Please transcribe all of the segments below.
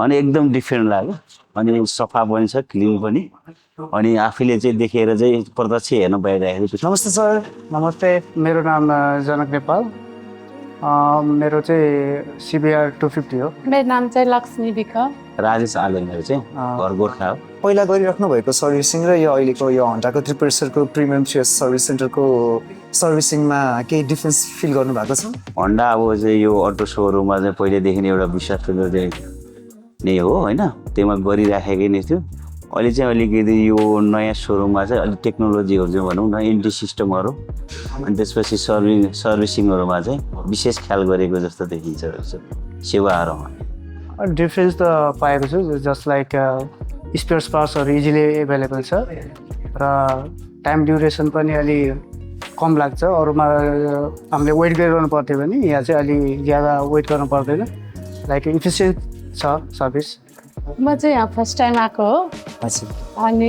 अनि एकदम डिफ्रेन्ट लाग्यो अनि सफा पनि छ क्लिन पनि अनि आफैले चाहिँ देखेर चाहिँ प्रत्यक्ष हेर्न पाइरहेको छु। नमस्ते सर। नमस्ते, मेरो नाम जनक नेपाल। मेरो चाहिँ CBR 250 हो। मेरो नाम चाहिँ लक्ष्मी विक। राजेश आलेन्द्र चाहिँ घर गोर्खा हो। पहिला गरिराख्नु भएको सर्भिसिङ र यो अहिलेको यो हन्टाको त्रिपुरेश्वरको प्रिमियम चेस सर्भिस सेन्टरको सर्भिसिङमा केही डिफ्रेन्स फिल गर्नु भएको छ? होन्डा अब चाहिँ यो अटो सोरुममा चाहिँ पहिलेदेखि एउटा विश्वासको चाहिँ नै हो होइन, त्यसमा गरिराखेकै नै थियो। अहिले चाहिँ अलिकति यो नयाँ सोरुममा चाहिँ अलिक टेक्नोलोजीहरू चाहिँ भनौँ न एन्टी सिस्टमहरू अनि त्यसपछि सर्भिसिङहरूमा चाहिँ विशेष ख्याल गरेको जस्तो देखिन्छ सेवाहरूमा। डिफ्रेन्स त पाएको छु, जस्ट लाइक स्पेयर पार्ट्सहरू इजिली एभाइलेबल छ र टाइम ड्युरेसन पनि अलि कम लाग्छ। अरूमा हामीले वेट गरिरहनु पर्थ्यो भने यहाँ चाहिँ अलि ज्यादा वेट गर्नु पर्दैन, लाइक इफिसियन्ट छ सर्भिस। म चाहिँ यहाँ फर्स्ट टाइम आएको हो अनि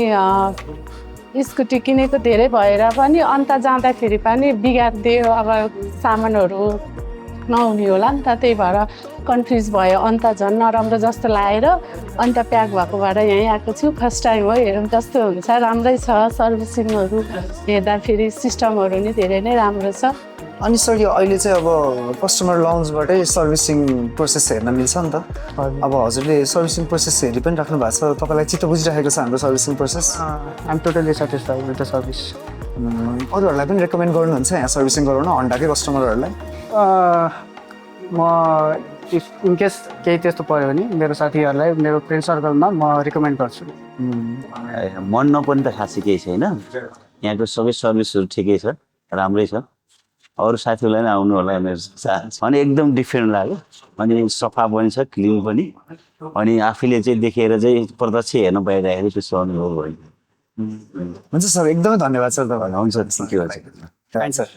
स्कुटी किनेको धेरै भएर पनि अन्त जाँदाखेरि पनि बिगारिदियो। अब सामानहरू नहुने होला नि त, त्यही भएर कन्फ्युज भयो। अन्त झन् नराम्रो जस्तो लागेर अन्त प्याक भएको भएर यहीँ आएको छु। फर्स्ट टाइम हो, हेरौँ कस्तो हुन्छ। राम्रै छ सर्भिसिङहरू हेर्दाखेरि, सिस्टमहरू नि धेरै नै राम्रो छ। अनि सर यो अहिले चाहिँ अब कस्टमर लाउन्जबाटै सर्भिसिङ प्रोसेस हेर्न मिल्छ नि त। अब हजुरले सर्भिसिङ प्रोसेस हेरि पनि राख्नु भएको छ, तपाईँलाई चित्त बुझिरहेको छ हाम्रो servicing process? I'm totally satisfied with the service. अरूहरूलाई पनि रेकमेन्ड गर्नुहुन्छ यहाँ सर्भिसिङ गराउन हन्डाकै कस्टमरहरूलाई? म इनकेस केही त्यस्तो पऱ्यो भने मेरो साथीहरूलाई, मेरो फ्रेन्ड सर्कलमा म रिकमेन्ड गर्छु। मन नपर्ने त खासै केही छैन, यहाँको सबै सर्भिसहरू ठिकै छ, राम्रै छ। अरू साथीहरूलाई पनि आउनु होला मेरो चाहन्छ। अनि एकदम डिफ्रेन्ट लाग्यो अनि सफा पनि छ क्लिन पनि अनि आफैले चाहिँ देखेर चाहिँ प्रत्यक्ष हेर्न पाइरहेको त्यस्तो अनुभव भयो। हुन्छ सर, एकदमै धन्यवाद सर तपाईँलाई। हुन्छ, थ्याङ्क यू। Thank sir.